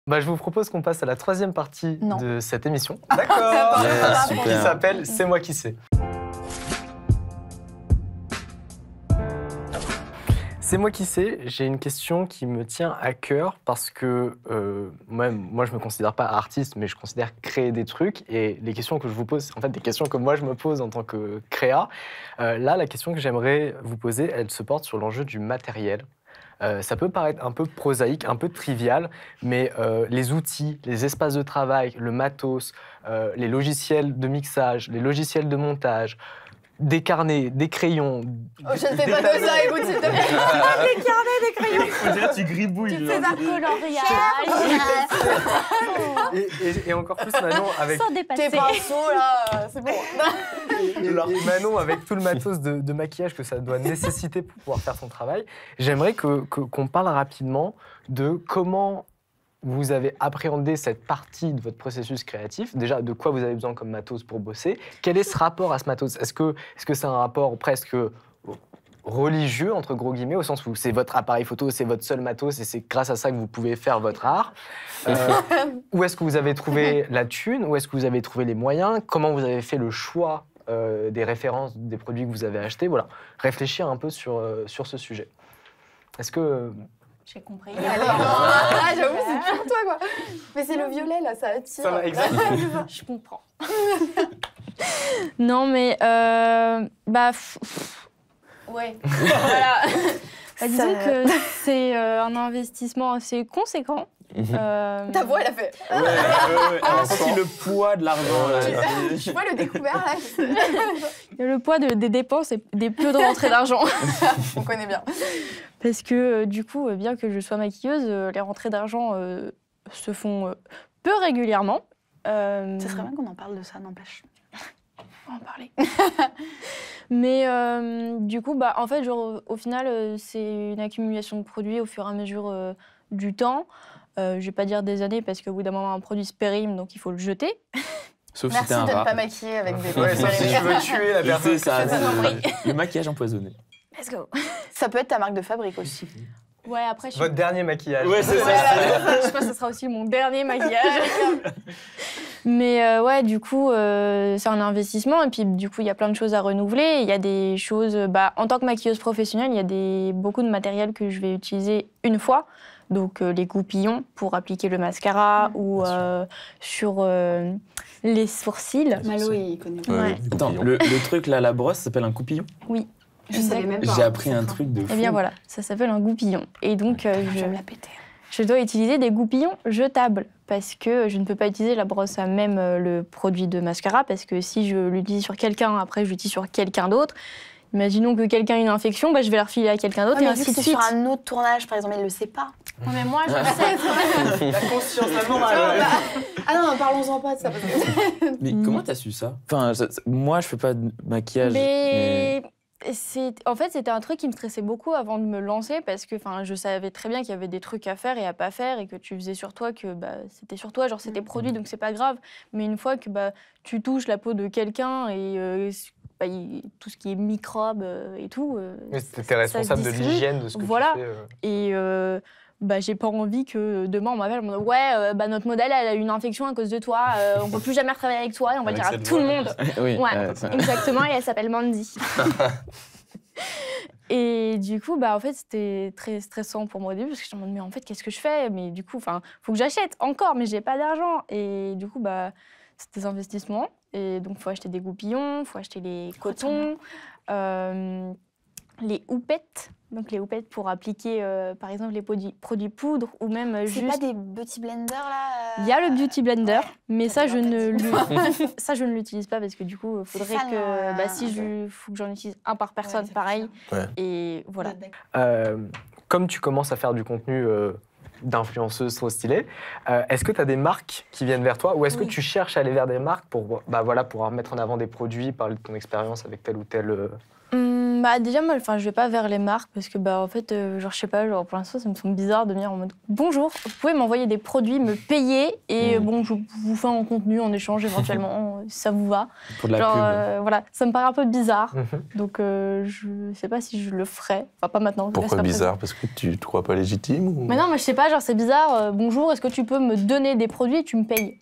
Bah, je vous propose qu'on passe à la troisième partie de cette émission. D'accord. Qui s'appelle C'est moi qui sais. C'est moi qui sais, j'ai une question qui me tient à cœur parce que moi, je ne me considère pas artiste, mais je considère créer des trucs. Et les questions que je vous pose, c'est en fait des questions que moi, je me pose en tant que créa. Là, la question que j'aimerais vous poser, elle se porte sur l'enjeu du matériel. Ça peut paraître un peu prosaïque, un peu trivial, mais les outils, les espaces de travail, le matos, les logiciels de mixage, les logiciels de montage, des carnets, des crayons. Oh, je ne fais pas que ça, écoute, s'il te plaît. Des carnets, des crayons. On dirait que tu gribouilles. Tu fais un coloriage. Et encore plus Manon avec... Tes pinceaux, là, c'est bon. Et Manon avec tout le matos de maquillage que ça doit nécessiter pour pouvoir faire son travail. J'aimerais qu'on parle rapidement de comment vous avez appréhendé cette partie de votre processus créatif. Déjà, de quoi vous avez besoin comme matos pour bosser. Quel est ce rapport à ce matos? Est-ce que c'est un rapport presque religieux, entre gros guillemets, au sens où c'est votre appareil photo, c'est votre seul matos et c'est grâce à ça que vous pouvez faire votre art? Où est-ce que vous avez trouvé la thune? Où est-ce que vous avez trouvé les moyens? Comment vous avez fait le choix des références, des produits que vous avez achetés? Voilà, réfléchir un peu sur ce sujet. Est-ce que... J'ai compris. Ah, j'avoue, c'est pour toi, quoi. Mais c'est le violet, là, ça attire. Ça va, exactement. Je comprends. Non, mais... Ouais. Voilà. Disons que c'est un investissement assez conséquent. Ta voix, elle a fait... Ouais. On a senti le poids de l'argent, là. Je vois le découvert, là. Il y a le poids des dépenses et des peu de rentrées d'argent. On connaît bien. Parce que du coup, bien que je sois maquilleuse, les rentrées d'argent se font peu régulièrement. Ça serait bien qu'on en parle de ça, n'empêche. On va en parler. Mais du coup, en fait, genre, au final, c'est une accumulation de produits au fur et à mesure du temps. Je vais pas dire des années parce qu'au bout d'un moment, un produit se périme, donc il faut le jeter. Sauf Merci si t'es un de ne rat. pas maquiller avec des Ouais, sauf si tu veux tuer la personne. C'est ça, qui fait ça. le maquillage empoisonné. Let's go. Ça peut être ta marque de fabrique aussi. Ouais, après, Votre dernier maquillage. Ouais, c'est ça. je pense que ce sera aussi mon dernier maquillage. Mais ouais, du coup, c'est un investissement. Et puis, du coup, il y a plein de choses à renouveler. Il y a des choses... en tant que maquilleuse professionnelle, il y a beaucoup de matériel que je vais utiliser une fois. Donc, les goupillons pour appliquer le mascara ou sur les sourcils. Malo, il connaît pas. Ouais. Attends, le truc là, la brosse, ça s'appelle un coupillon? Oui. Je savais même pas. J'ai appris un truc de fou. Eh bien voilà, ça s'appelle un goupillon. Et donc, Je vais me la péter. je dois utiliser des goupillons jetables parce que je ne peux pas utiliser la brosse à même le produit de mascara parce que si je l'utilise sur quelqu'un, après je l'utilise sur quelqu'un d'autre. Imaginons que quelqu'un ait une infection, je vais la refiler à quelqu'un d'autre et ainsi de suite. Sur un autre tournage, par exemple, il le sait pas. Non, mais moi, je le sais. La conscience, la morale. Ah non, parlons-en pas de ça. Parce que... Mais comment t'as su ça? Enfin, moi, je fais pas de maquillage. Mais en fait, c'était un truc qui me stressait beaucoup avant de me lancer parce que je savais très bien qu'il y avait des trucs à faire et à pas faire et que tu faisais sur toi, que c'était sur toi, genre c'était produit, donc c'est pas grave. Mais une fois que tu touches la peau de quelqu'un et tout ce qui est microbes et tout... T'es responsable de l'hygiène, de ce que tu fais. Et j'ai pas envie que demain on m'appelle, on me dit notre modèle elle a eu une infection à cause de toi, on peut plus jamais retravailler avec toi et on va le dire à tout le monde. Oui, Ouais, exactement, et elle s'appelle Mandy. Et du coup, en fait, c'était très stressant pour moi au début parce que je me demandais, mais en fait, qu'est-ce que je fais? Mais du coup, faut que j'achète encore, mais j'ai pas d'argent. Et du coup, c'est des investissements. Et donc, il faut acheter des goupillons, il faut acheter les cotons, les houpettes. Donc, les houpettes pour appliquer, par exemple, les produits poudre ou même C'est juste... pas des beauty blenders, là Il y a le beauty blender, mais ça, je ne ne l'utilise pas parce que du coup, il faudrait sale, que... faut que j'en utilise un par personne, c'est pareil. Ouais. Et voilà. Comme tu commences à faire du contenu d'influenceuse trop stylée, est-ce que tu as des marques qui viennent vers toi ou est-ce que tu cherches à aller vers des marques pour mettre en avant des produits, parler de ton expérience avec tel ou tel... Bah déjà moi, je vais pas vers les marques parce que en fait, genre je sais pas, genre pour l'instant ça me semble bizarre de venir en mode bonjour, vous pouvez m'envoyer des produits, me payer et bon je vous fais un contenu en échange éventuellement si ça vous va. Pour de la genre pub. voilà, ça me paraît un peu bizarre, donc je sais pas si je le ferais, enfin pas maintenant. En tout cas, Pourquoi c'est pas bizarre? Parce que tu te crois pas légitime ou... Mais non, mais je sais pas, genre c'est bizarre. Bonjour, est-ce que tu peux me donner des produits et tu me payes?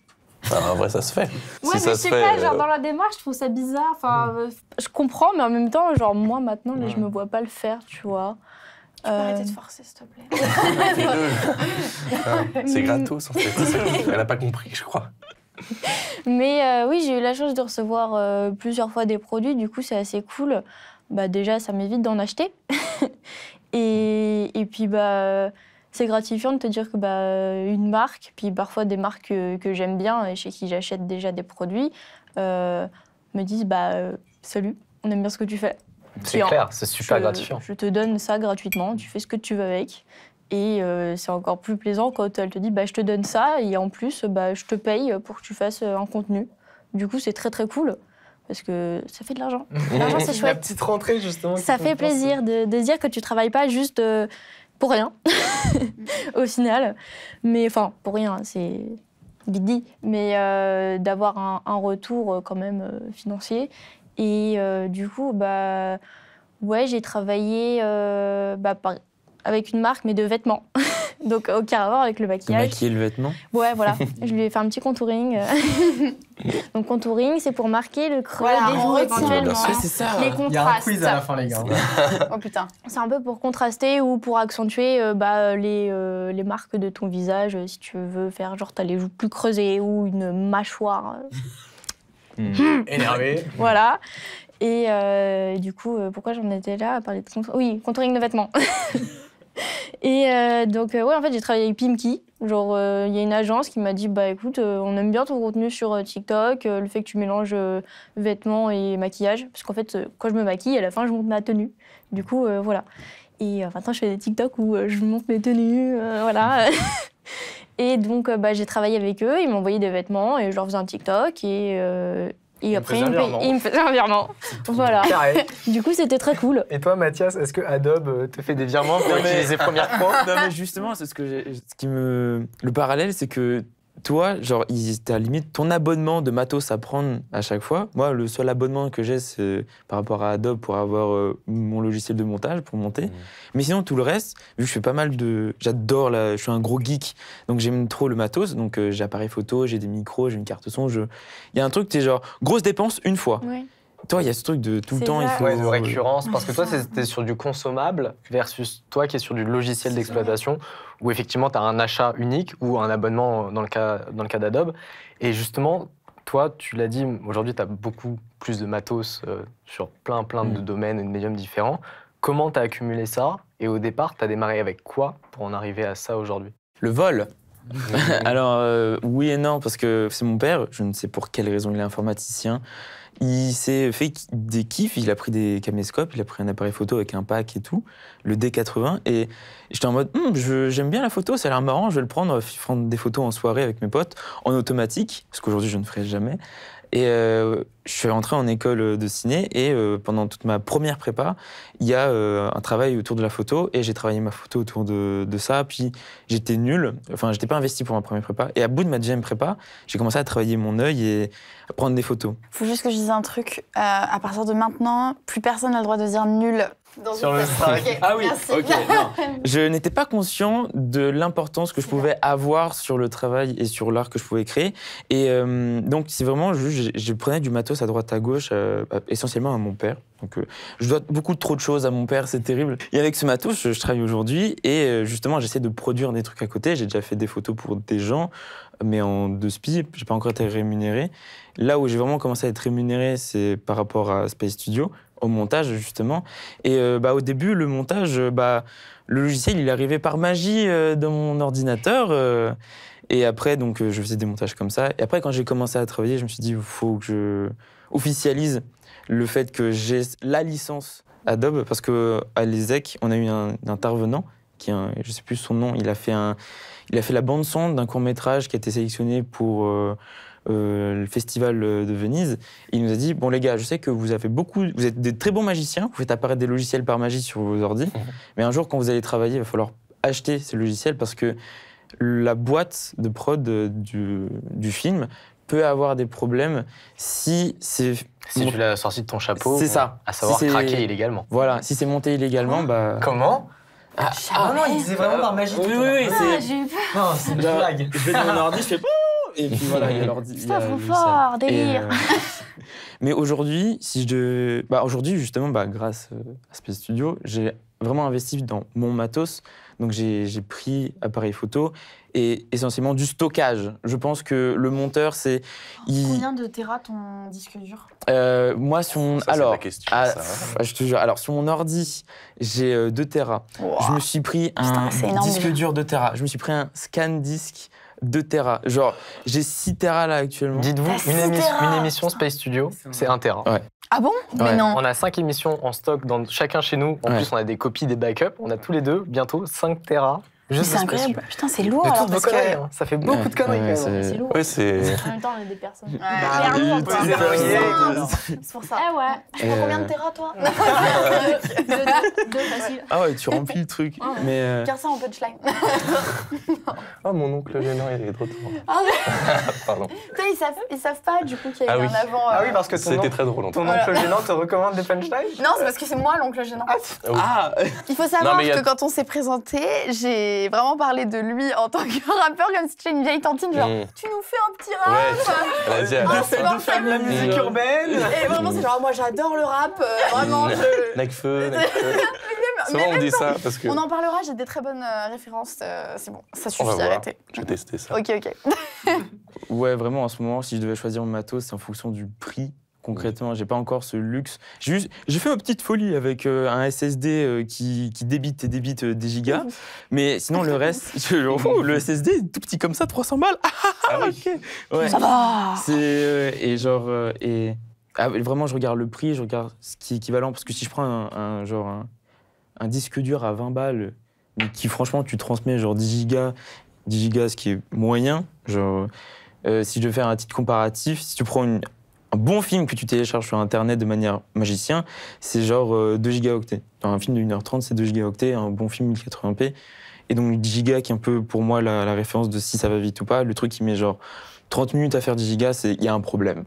En vrai, ça se fait. Ouais, Si mais ça je se sais fait, pas, genre dans la démarche, je trouve ça bizarre. Enfin, je comprends, mais en même temps, genre moi maintenant, là, je me vois pas le faire, tu vois. Tu peux arrêter de forcer, s'il te plaît. c'est gratos, en fait. Elle a pas compris, je crois. Mais oui, j'ai eu la chance de recevoir plusieurs fois des produits, du coup, c'est assez cool. Bah, déjà, ça m'évite d'en acheter. et puis, c'est gratifiant de te dire que une marque, puis parfois des marques que j'aime bien et chez qui j'achète déjà des produits, me disent salut, on aime bien ce que tu fais. C'est clair, c'est super gratifiant. Je te donne ça gratuitement, tu fais ce que tu veux avec. Et c'est encore plus plaisant quand elle te dit je te donne ça et en plus je te paye pour que tu fasses un contenu. Du coup, c'est très très cool parce que ça fait de l'argent. L'argent, c'est La chouette. petite rentrée, justement. Ça fait plaisir de dire que tu travailles pas juste pour rien, au final. Mais enfin, pour rien, c'est vite dit. Mais d'avoir un retour quand même financier. Et du coup, ouais, j'ai travaillé avec une marque, mais de vêtements. Donc, aucun rapport avec le De maquillage. maquiller le vêtement. Ouais, voilà. Je lui ai fait un petit contouring. Donc, contouring, c'est pour marquer le creux Voilà, des on joues retient. éventuellement. Bien sûr. C'est ça. Les Il y a un contrastes. quiz à la fin, les gars. Oh putain. C'est un peu pour contraster ou pour accentuer les marques de ton visage. Si tu veux faire, genre, t'as les joues plus creusées ou une mâchoire. Énervé. Voilà. Et du coup, pourquoi j'en étais là à parler de Oui, contouring de vêtements. Et donc, ouais, en fait, j'ai travaillé avec Pimki. Genre, il y a une agence qui m'a dit, écoute, on aime bien ton contenu sur TikTok, le fait que tu mélanges vêtements et maquillage. Parce qu'en fait, quand je me maquille, à la fin, je monte ma tenue. Du coup, voilà. Et maintenant, je fais des TikTok où je monte mes tenues, voilà. Et donc, j'ai travaillé avec eux, ils m'ont envoyé des vêtements et je leur faisais un TikTok. Et après, il me faisait un virement. Voilà. Carré. Du coup, c'était très cool. Et toi, Mathias, est-ce que Adobe te fait des virements pour utiliser Premiere Pro? Non, mais justement, c'est le parallèle, c'est que toi, genre, t'as limite ton abonnement de matos à prendre à chaque fois. Moi, le seul abonnement que j'ai, c'est par rapport à Adobe pour avoir mon logiciel de montage pour monter. Mais sinon, tout le reste, vu que je fais pas mal j'adore, je suis un gros geek, donc j'aime trop le matos. Donc j'ai appareil photo, j'ai des micros, j'ai une carte son. Il y a un truc, c'est genre, grosse dépense une fois. Ouais. Toi, il y a ce truc de tout le C'est temps, il ça. faut... Ouais, de récurrence, parce que toi, c'était sur du consommable versus toi qui es sur du logiciel d'exploitation, où effectivement, tu as un achat unique ou un abonnement dans le cas d'Adobe. Et justement, toi, tu l'as dit, aujourd'hui, tu as beaucoup plus de matos sur plein de domaines et de médiums différents. Comment tu as accumulé ça? Et au départ, tu as démarré avec quoi pour en arriver à ça aujourd'hui? Le vol. Alors, oui et non, parce que c'est mon père, je ne sais pour quelle raison il est informaticien. Il s'est fait des kiffs, il a pris des caméscopes, il a pris un appareil photo avec un pack et tout, le D80, et j'étais en mode, j'aime bien la photo, ça a l'air marrant, je vais le prendre des photos en soirée avec mes potes, en automatique, ce qu'aujourd'hui je ne ferai jamais. Et je suis rentré en école de ciné et pendant toute ma première prépa, il y a un travail autour de la photo et j'ai travaillé ma photo autour de ça. Puis j'étais nul, enfin j'étais pas investi pour ma première prépa. Et à bout de ma deuxième prépa, j'ai commencé à travailler mon œil et à prendre des photos. Faut juste que je dise un truc. À partir de maintenant, plus personne n'a le droit de dire nul. Sur le Slack. Ok, Ah oui, merci. ok, non. Je n'étais pas conscient de l'importance que je pouvais avoir sur le travail et sur l'art que je pouvais créer. Et donc, c'est vraiment juste, je prenais du matos à droite, à gauche, essentiellement à mon père. Donc, je dois beaucoup trop de choses à mon père, c'est terrible. Et avec ce matos, je travaille aujourd'hui et justement, j'essaie de produire des trucs à côté. J'ai déjà fait des photos pour des gens, mais en 2 spi, j'ai pas encore été rémunéré. Là où j'ai vraiment commencé à être rémunéré, c'est par rapport à Space Studio, au montage justement. Et au début, le montage, le logiciel, il arrivait par magie dans mon ordinateur. Et après, donc, je faisais des montages comme ça. Et après, quand j'ai commencé à travailler, je me suis dit, il faut que je officialise le fait que j'ai la licence Adobe, parce qu'à l'ESSEC, on a eu un intervenant, je ne sais plus son nom, il a fait la bande-son d'un court-métrage qui a été sélectionné pour le festival de Venise. Il nous a dit, bon les gars, je sais que vous êtes des très bons magiciens, vous faites apparaître des logiciels par magie sur vos ordi, mais un jour quand vous allez travailler, il va falloir acheter ces logiciels parce que la boîte de prod du film peut avoir des problèmes si c'est... Si tu l'as sorti de ton chapeau, C'est ça. à savoir Si c'est- craquer illégalement. Voilà, si c'est monté illégalement, bah... Comment non, il disait vraiment par magie. Oui, Ah, j'ai eu peur. Non, c'est une blague. Je vais dans mon ordi, je fais... Et puis voilà, il y a l'ordi. il y Putain, a trop le fort, logiciel. délire. Mais aujourd'hui, aujourd'hui, justement, grâce à Space Studio, j'ai vraiment investi dans mon matos. Donc j'ai pris appareil photo et essentiellement du stockage. Je pense que le monteur, c'est... Combien de téra ton disque dur? Moi, sur mon... Ça, c'est Alors, la question, ça. je te jure, alors sur mon ordi, j'ai 2 Tera. Je me suis pris un c'est énorme, disque déjà. dur 2 Tera. Je me suis pris un scan disque 2 Tera. Genre, j'ai 6 Tera là actuellement. Dites-vous, T'as une 6 téra. émission Space Studio, c'est 1 Tera. Ouais. Ah bon? Mais Ouais. non. On a 5 émissions en stock, chacun chez nous. En Ouais. plus, on a des copies, des backups. On a tous les deux, bientôt, 5 Tera. Mais Juste c'est de Space incroyable. Putain, c'est lourd Studio. De alors toutes vos parce conneries, que... hein. Ça fait beaucoup de conneries Ouais, quand même. C'est lourd. Ouais, c'est. En même temps, on est des personnes. Ouais. Clairement, oui, quoi. vous êtes variés. C'est pour ça. Ah ouais. Tu prends combien de téra, toi? Deux faciles. Ah ouais, tu remplis le truc. Mais Garde ça en punchline. Ah, mon oncle gênant, il est de retour. Ah Pardon. Putain, ils savent pas du coup qu'il y a eu Ah oui. un avant. Ah oui, parce que ton C'était très drôle en tout ton cas. oncle gênant te recommande des punchlines. Non, c'est parce que c'est moi l'oncle gênant. ah, Il faut savoir Non, mais il y a- que quand on s'est présenté, j'ai vraiment parlé de lui en tant que rappeur, comme si c'était une vieille tantine, genre Mm. tu nous fais un petit rap. Ouais, elle a dit à la c'est fin. parfait. La musique Mm. urbaine. Et vraiment, c'est genre moi j'adore le rap, vraiment. Necfeu, Necfeu. Mais Souvent on même dit pas. ça parce que. On en parlera, j'ai des très bonnes références, c'est bon, ça On suffit, va voir. arrêtez. Je vais tester ça. Ok. ouais, vraiment, en ce moment, si je devais choisir mon matos, c'est en fonction du prix. Concrètement, j'ai pas encore ce luxe. J'ai fait ma petite folie avec un SSD qui débite et débite des gigas. Mais sinon, le reste, le SSD est tout petit comme ça, 300 balles. Ah oui. Ok. Ouais. Ça va. C'est vraiment, je regarde le prix, je regarde ce qui est équivalent parce que si je prends un disque dur à 20 balles, mais qui franchement tu transmets genre 10 gigas, ce qui est moyen, si je veux faire un titre comparatif, si tu prends un bon film que tu télécharges sur internet de manière magicien, c'est genre 2 gigaoctets. Dans un film de 1h30, c'est 2 gigaoctets, un bon film 1080p. Et donc 10 gigas qui est un peu pour moi la référence de si ça va vite ou pas. Le truc qui met genre 30 minutes à faire 10 gigas, il y a un problème.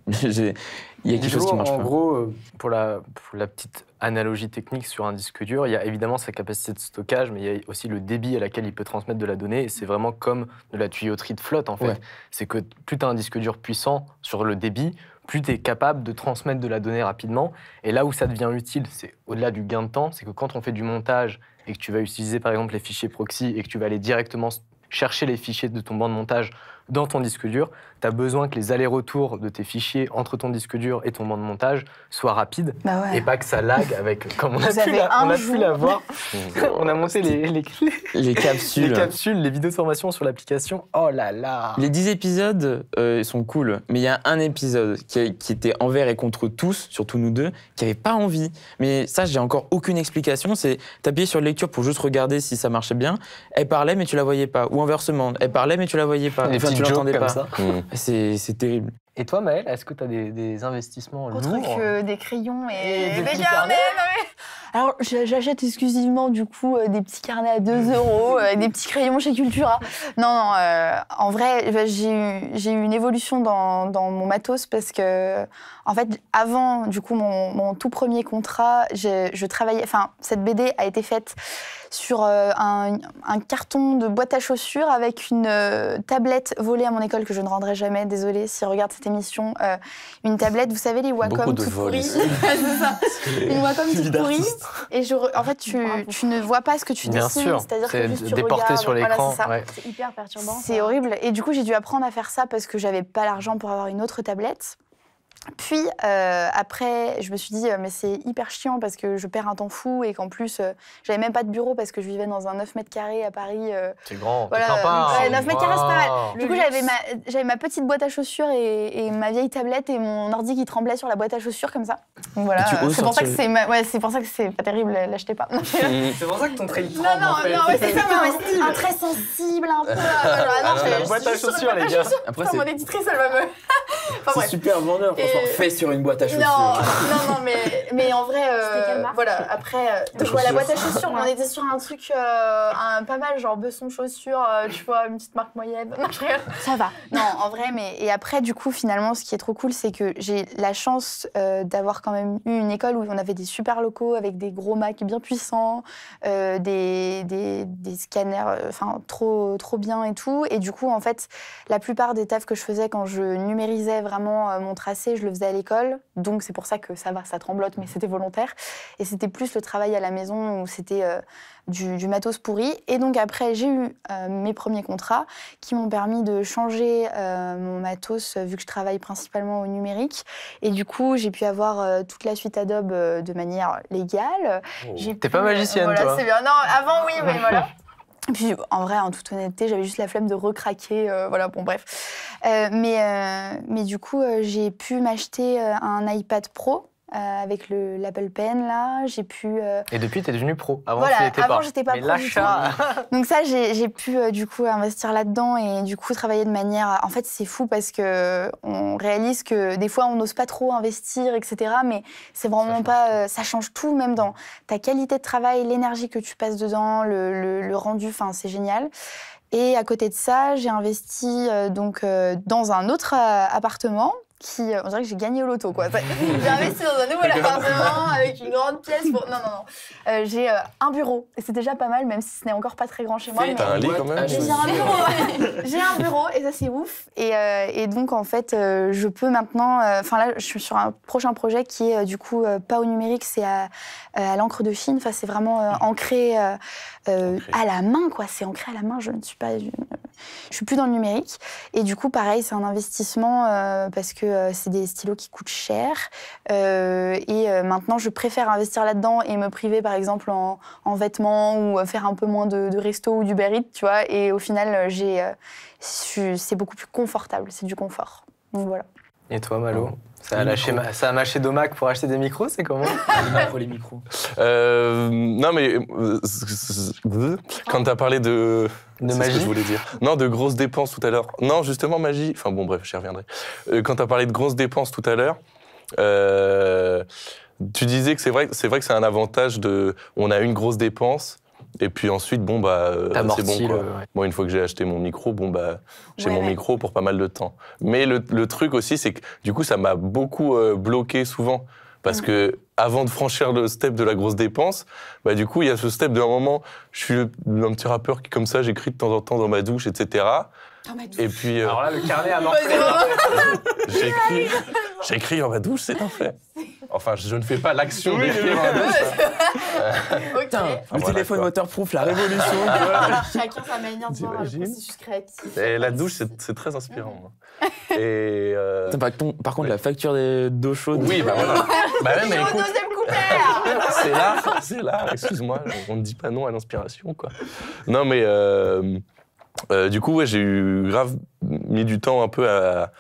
Il y a quelque chose qui marche en pas. gros, pour la petite analogie technique sur un disque dur, il y a évidemment sa capacité de stockage, mais il y a aussi le débit à laquelle il peut transmettre de la donnée. Et c'est vraiment comme de la tuyauterie de flotte, en fait. Ouais. C'est que plus tu as un disque dur puissant sur le débit, plus tu es capable de transmettre de la donnée rapidement. Et là où ça devient utile, c'est au-delà du gain de temps, c'est que quand on fait du montage et que tu vas utiliser par exemple les fichiers proxy et que tu vas aller directement chercher les fichiers de ton banc de montage dans ton disque dur, tu as besoin que les allers-retours de tes fichiers entre ton disque dur et ton banc de montage soient rapides Bah ouais. et pas que ça lag avec, comme on Vous a pu avez la, on a un pu jour. la voir. On a monté les Les capsules. les vidéos de formation sur l'application. Oh là là. Les 10 épisodes sont cool, mais il y a un épisode qui était envers et contre tous, surtout nous deux, qui n'avait pas envie. Mais ça, j'ai encore aucune explication. C'est t'appuyer sur lecture pour juste regarder si ça marchait bien. Elle parlait, mais tu la voyais pas. Ou inversement, elle parlait, mais tu la voyais pas. Des Enfin, petits tu jokes l'entendais comme pas. ça. C'est terrible. Et toi, Maëlle, est-ce que tu as des investissements Autre lourds que des crayons Et et des des petits carnets. non mais- Alors, j'achète exclusivement du coup des petits carnets à 2 € et des petits crayons chez Cultura. Non, en vrai, j'ai eu une évolution dans mon matos parce que, en fait, avant du coup mon tout premier contrat, je travaillais. Enfin, cette BD a été faite sur un carton de boîte à chaussures avec une tablette volée à mon école que je ne rendrai jamais. Désolée si regarde cette émission. Une tablette, vous savez, les Wacom Beaucoup de tout vols pourris. ici. C'est ça. Une Wacom toute pourrie. Et en fait, tu ne vois pas ce que tu Bien dessines. sûr, C'est-à-dire que c'est juste tu déporté regardes. sur Voilà, l'écran. c'est ça. Ouais. C'est hyper perturbant. C'est ça. horrible. Et du coup, j'ai dû apprendre à faire ça parce que j'avais pas l'argent pour avoir une autre tablette. Puis après, je me suis dit, mais c'est hyper chiant parce que je perds un temps fou et qu'en plus, j'avais même pas de bureau parce que je vivais dans un 9 mètres carrés à Paris. C'est grand, Voilà, c'est sympa. ouais, 9 mètres carrés, c'est pas mal. Wow. Du coup, j'avais ma petite boîte à chaussures et ma vieille tablette et mon ordi qui tremblait sur la boîte à chaussures comme ça. Donc voilà, Et tu oses c'est pour ça que sortir c'est pour ça que c'est pas terrible, l'achetez pas. C'est pour ça que ton trait il Non, tremble en fait. non, ouais, c'est ça, mais un trait sensible un peu. La boîte à chaussures, les gars. Après, Mon éditrice, elle va me... Enfin, c'est bref. super vendeur, franchement, Et- fait sur une boîte à chaussures. Non, mais en vrai, C'était quelle marque voilà, après, donc voilà, la boîte à chaussures, on était sur un truc pas mal, genre Besson chaussures, tu vois, une petite marque moyenne. Non, je rigole. Ça va. Non, en vrai, et après, du coup, finalement, ce qui est trop cool, c'est que j'ai la chance d'avoir quand même eu une école où on avait des super locaux avec des gros Macs bien puissants, des scanners, enfin, trop bien et tout. Et du coup, en fait, la plupart des tafs que je faisais quand je numérisais vraiment mon tracé, je le faisais à l'école. Donc, c'est pour ça que ça va, ça tremblote, mais c'était volontaire. Et c'était plus le travail à la maison où c'était du matos pourri. Et donc, après, j'ai eu mes premiers contrats qui m'ont permis de changer mon matos vu que je travaille principalement au numérique. Et du coup, j'ai pu avoir toute la suite Adobe de manière légale. T'es pas magicienne, voilà, toi. c'est bien. Non, avant, oui, mais voilà. Et puis, en vrai, en toute honnêteté, j'avais juste la flemme de recraquer. Voilà, bon, bref. Mais du coup, j'ai pu m'acheter un iPad Pro avec l'Apple Pen, là. J'ai pu... Et depuis, t'es devenu pro. Avant, Voilà, tu l'étais pas. avant, j'étais pas Mais pro du l'achat. Donc ça, j'ai pu du coup investir là-dedans et du coup travailler de manière... En fait, c'est fou parce que on réalise que des fois, on n'ose pas trop investir, etc. Mais c'est vraiment pas... ça change tout, même dans ta qualité de travail, l'énergie que tu passes dedans, le rendu, enfin, c'est génial. Et à côté de ça, j'ai investi donc dans un autre appartement qui, on dirait que j'ai gagné au loto, quoi. J'ai investi dans un nouvel appartement avec une grande pièce pour... Non. J'ai un bureau, et c'est déjà pas mal, même si ce n'est encore pas très grand chez moi. Mais... T'as un lit quand même? J'ai un bureau, j'ai un bureau, et ça, c'est ouf. Et donc, en fait, je peux maintenant... Enfin, là, je suis sur un prochain projet qui est, du coup, pas au numérique, c'est à l'encre de Chine. Enfin, c'est vraiment ancré à la main, quoi. C'est ancré à la main, je ne suis pas... Je suis plus dans le numérique. Et du coup, pareil, c'est un investissement parce que c'est des stylos qui coûtent cher. Maintenant, je préfère investir là-dedans et me priver, par exemple, en vêtements ou faire un peu moins de resto ou d'Uber Eats, tu vois. Et au final, c'est beaucoup plus confortable. C'est du confort. Donc voilà. Et toi, Malo? Ça a mâché Domac pour acheter des micros, c'est comment? Pour les micros. Non, mais quand t'as parlé de De c'est ce magie? que je voulais dire. Non, de grosses dépenses tout à l'heure. Non, justement, magie. Enfin bon, bref, j'y reviendrai. Quand t'as parlé de grosses dépenses tout à l'heure, tu disais que c'est vrai que c'est un avantage de. On a une grosse dépense. Et puis ensuite, bon, bah, c'est T'amortis bon, quoi. ouais. Moi, une fois que j'ai acheté mon micro, bon, bah, j'ai Ouais, mon ouais. micro pour pas mal de temps. Mais le truc aussi, c'est que du coup, ça m'a beaucoup bloqué souvent. Parce que avant de franchir le step de la grosse dépense, bah, du coup, il y a ce step d'un moment, je suis un petit rappeur qui, comme ça, j'écris de temps en temps dans ma douche, etc. Et puis, Alors là, le carnet à l'entrée. j'écris dans ma douche, c'est un fait. Enfin, je ne fais pas l'action d'écrire dans ma douche. Putain, le voilà, téléphone quoi. waterproof, la révolution. tu vois. Chacun sa manière de voir le T'imagines processus créatif. Et la douche, c'est très inspirant. Hein. Et Putain, par contre, la facture d'eau chaude. oui, bah voilà. Bah ouais, mais Au écoute, deuxième couplet. c'est là. Excuse-moi, on ne dit pas non à l'inspiration, quoi. Non, mais du coup, ouais, j'ai eu grave mis du temps un peu à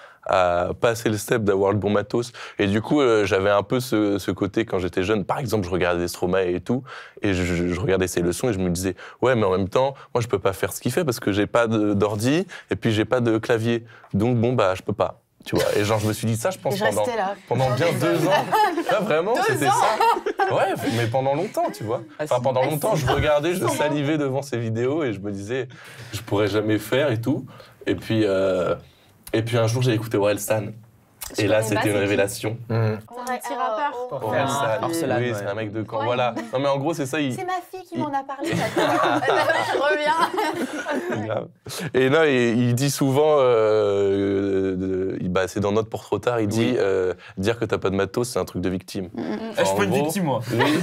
passer le step d'avoir le bon matos. Et du coup, j'avais un peu ce côté quand j'étais jeune. Par exemple, je regardais Stromae et tout, et je regardais ses leçons et je me disais, ouais, mais en même temps, moi, je peux pas faire ce qu'il fait parce que j'ai pas d'ordi et puis j'ai pas de clavier. Donc bon, bah, je peux pas. Tu vois, et genre, je me suis dit ça, je pense, Et je restais là. pendant bien 2 ans. Là, vraiment, c'était ça. Ouais, mais pendant longtemps, tu vois. Enfin, pendant longtemps, je regardais, je salivais devant ces vidéos et je me disais, je pourrais jamais faire et tout. Et puis un jour, j'ai écouté Orelsan. Et là, c'était une révélation. Un petit rappeur. Orelsan, Orelsan, oui, ouais. c'est un mec de Caen. Ouais. Voilà. Non, mais en gros, c'est ça. C'est ma fille qui m'en a parlé. Je reviens. Grave. Et là, il dit souvent, bah, c'est dans Note pour trop tard, il dit dire que t'as pas de matos, c'est un truc de victime. Ah, je suis En pas une gros, victime, moi. Oui.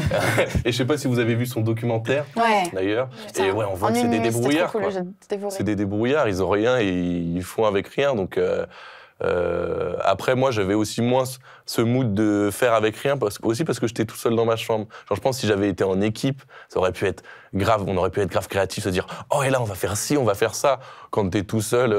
Et je sais pas si vous avez vu son documentaire, Ouais. d'ailleurs. Putain, Et ouais, on voit en que c'est une des nuit, c'était débrouillards. trop cool, quoi. j'ai dévoré. C'est des débrouillards, ils ont rien et ils font avec rien. Donc Après, moi, j'avais aussi moins ce mood de faire avec rien, aussi parce que j'étais tout seul dans ma chambre. Genre, je pense que si j'avais été en équipe, ça aurait pu être grave, on aurait pu être grave créatif, se dire « Oh, et là, on va faire ci, on va faire ça ». Quand t'es tout seul,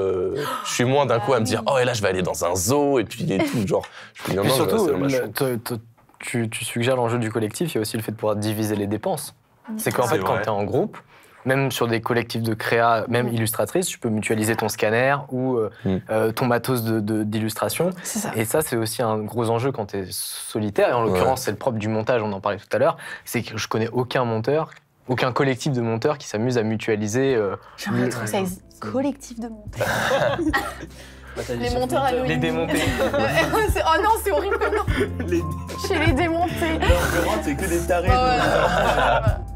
je suis moins d'un coup à me dire « Oh, et là, je vais aller dans un zoo », et puis et tout, genre. Je me dis, non, Et non, je vais surtout, rester dans ma chambre. tu suggères l'enjeu du collectif, il y a aussi le fait de pouvoir diviser les dépenses. C'est qu'en C'est fait, quand vrai. tu es en groupe, même sur des collectifs de créa, même illustratrice, tu peux mutualiser ton scanner ou ton matos d'illustration. C'est ça. Et ça, c'est aussi un gros enjeu quand tu es solitaire. Et en l'occurrence, c'est le propre du montage, on en parlait tout à l'heure. C'est que je connais aucun monteur, aucun collectif de monteurs qui s'amuse à mutualiser. J'aimerais trop que ça existe. Collectif de montage. Les Les monteurs à les démonter. Oh non, c'est horrible, non. Chez les démontés. C'est que des tarés. Oh, ouais, non, non, non, non.